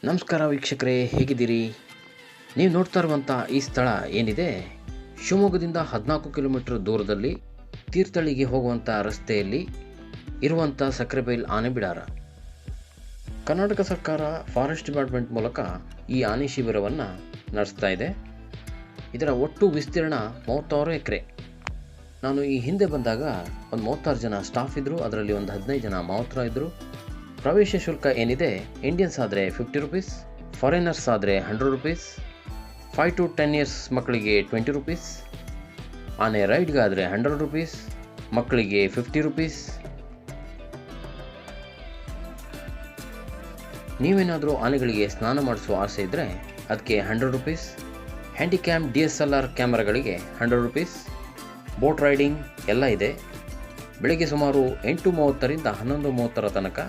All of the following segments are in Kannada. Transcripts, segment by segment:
ನಮಸ್ಕಾರ ವೀಕ್ಷಕರೇ, ಹೇಗಿದ್ದೀರಿ? ನೀವು ನೋಡ್ತಾ ಇರುವಂಥ ಈ ಸ್ಥಳ ಏನಿದೆ, ಶಿವಮೊಗ್ಗದಿಂದ 14 ಕಿಲೋಮೀಟರ್ ದೂರದಲ್ಲಿ ತೀರ್ಥಹಳ್ಳಿಗೆ ಹೋಗುವಂಥ ರಸ್ತೆಯಲ್ಲಿ ಇರುವಂಥ ಸಕ್ರೆಬೈಲ್ ಆನೆ ಬಿಡಾರ. ಕರ್ನಾಟಕ ಸರ್ಕಾರ ಫಾರೆಸ್ಟ್ ಡಿಪಾರ್ಟ್ಮೆಂಟ್ ಮೂಲಕ ಈ ಆನೆ ಶಿಬಿರವನ್ನು ನಡೆಸ್ತಾ ಇದೆ. ಇದರ ಒಟ್ಟು ವಿಸ್ತೀರ್ಣ 36 ಎಕರೆ. ನಾನು ಈ ಹಿಂದೆ ಬಂದಾಗ ಒಂದು 36 ಜನ ಸ್ಟಾಫ್ ಇದ್ದರು, ಅದರಲ್ಲಿ ಒಂದು 15 ಜನ ಮಾವುತರ ಇದ್ದರು. ಪ್ರವೇಶ ಶುಲ್ಕ ಏನಿದೆ, ಇಂಡಿಯನ್ಸ್ ಆದರೆ 50 ರುಪೀಸ್, ಫಾರಿನರ್ಸ್ ಆದರೆ 100 ರುಪೀಸ್, 5 to 10 ಇಯರ್ಸ್ ಮಕ್ಕಳಿಗೆ 20 ರುಪೀಸ್, ಆನೆ ರೈಡ್ಗಾದರೆ 100 ರುಪೀಸ್, ಮಕ್ಕಳಿಗೆ 50 ರುಪೀಸ್. ನೀವೇನಾದರೂ ಆನೆಗಳಿಗೆ ಸ್ನಾನ ಮಾಡಿಸುವ ಆಸೆ ಇದ್ದರೆ ಅದಕ್ಕೆ 100 ರುಪೀಸ್, ಹ್ಯಾಂಡಿಕ್ಯಾಮ್ DSLR ಕ್ಯಾಮರಾಗಳಿಗೆ 100 ರುಪೀಸ್, ಬೋಟ್ ರೈಡಿಂಗ್ ಎಲ್ಲ ಇದೆ. ಬೆಳಗ್ಗೆ ಸುಮಾರು 8:30ರಿಂದ 11:30 ತನಕ.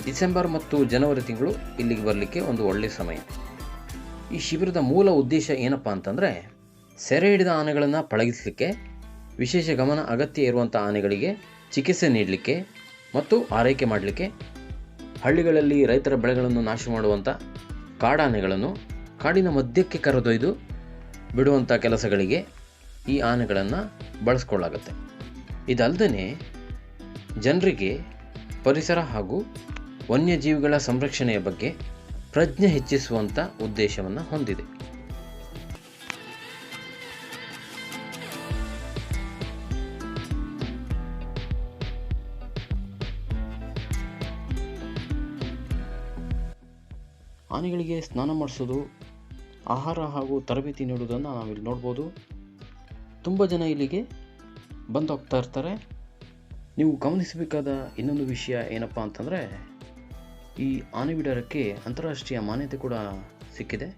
ಡಿಸೆಂಬರ್ ಮತ್ತು ಜನವರಿ ತಿಂಗಳು ಇಲ್ಲಿಗೆ ಬರಲಿಕ್ಕೆ ಒಂದು ಒಳ್ಳೆಯ ಸಮಯ. ಈ ಶಿಬಿರದ ಮೂಲ ಉದ್ದೇಶ ಏನಪ್ಪ ಅಂತಂದರೆ, ಸೆರೆ ಹಿಡಿದ ಆನೆಗಳನ್ನು ಪಳಗಿಸಲಿಕ್ಕೆ, ವಿಶೇಷ ಗಮನ ಅಗತ್ಯ ಇರುವಂಥ ಆನೆಗಳಿಗೆ ಚಿಕಿತ್ಸೆ ನೀಡಲಿಕ್ಕೆ ಮತ್ತು ಆರೈಕೆ ಮಾಡಲಿಕ್ಕೆ, ಹಳ್ಳಿಗಳಲ್ಲಿ ರೈತರ ಬೆಳೆಗಳನ್ನು ನಾಶ ಮಾಡುವಂಥ ಕಾಡಾನೆಗಳನ್ನು ಕಾಡಿನ ಮಧ್ಯಕ್ಕೆ ಕರೆದೊಯ್ದು ಬಿಡುವಂಥ ಕೆಲಸಗಳಿಗೆ ಈ ಆನೆಗಳನ್ನು ಬಳಸ್ಕೊಳ್ಳಾಗುತ್ತೆ. ಇದಲ್ಲದೆ ಜನರಿಗೆ ಪರಿಸರ ಹಾಗೂ ವನ್ಯಜೀವಿಗಳ ಸಂರಕ್ಷಣೆಯ ಬಗ್ಗೆ ಪ್ರಜ್ಞೆ ಹೆಚ್ಚಿಸುವಂಥ ಉದ್ದೇಶವನ್ನು ಹೊಂದಿದೆ. ಆನೆಗಳಿಗೆ ಸ್ನಾನ ಮಾಡಿಸೋದು, ಆಹಾರ ಹಾಗೂ ತರಬೇತಿ ನೀಡುವುದನ್ನು ನಾವಿಲ್ಲಿ ನೋಡ್ಬೋದು. ತುಂಬ ಜನ ಇಲ್ಲಿಗೆ ಬಂದು ಹೋಗ್ತಾ ಇರ್ತಾರೆ. ನೀವು ಗಮನಿಸಬೇಕಾದ ಇನ್ನೊಂದು ವಿಷಯ ಏನಪ್ಪ ಅಂತಂದರೆ, ಈ ಆನೆ ಬಿಡಾರಕ್ಕೆ ಅಂತಾರಾಷ್ಟ್ರೀಯ ಮಾನ್ಯತೆ ಕೂಡ ಸಿಕ್ಕಿದೆ.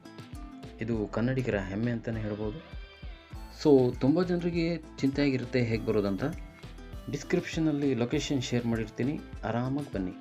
ಇದು ಕನ್ನಡಿಗರ ಹೆಮ್ಮೆ ಅಂತಲೇ ಹೇಳ್ಬೋದು. ಸೊ ತುಂಬ ಜನರಿಗೆ ಚಿಂತೆ ಆಗಿರುತ್ತೆ ಹೇಗೆ ಬರೋದಂತ. ಡಿಸ್ಕ್ರಿಪ್ಷನಲ್ಲಿ ಲೊಕೇಶನ್ ಶೇರ್ ಮಾಡಿರ್ತೀನಿ, ಆರಾಮಾಗಿ ಬನ್ನಿ.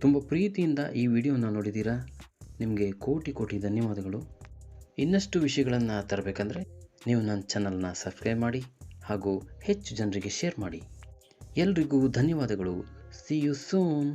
ತುಂಬ ಪ್ರೀತಿಯಿಂದ ಈ ವಿಡಿಯೋನ ನೋಡಿದ್ದೀರಾ, ನಿಮಗೆ ಕೋಟಿ ಕೋಟಿ ಧನ್ಯವಾದಗಳು. ಇನ್ನಷ್ಟು ವಿಷಯಗಳನ್ನು ತರಬೇಕಂದ್ರೆ ನೀವು ನನ್ನ ಚಾನಲ್ನ ಸಬ್ಸ್ಕ್ರೈಬ್ ಮಾಡಿ ಹಾಗೂ ಹೆಚ್ಚು ಜನರಿಗೆ ಶೇರ್ ಮಾಡಿ. ಎಲ್ರಿಗೂ ಧನ್ಯವಾದಗಳು. See you soon.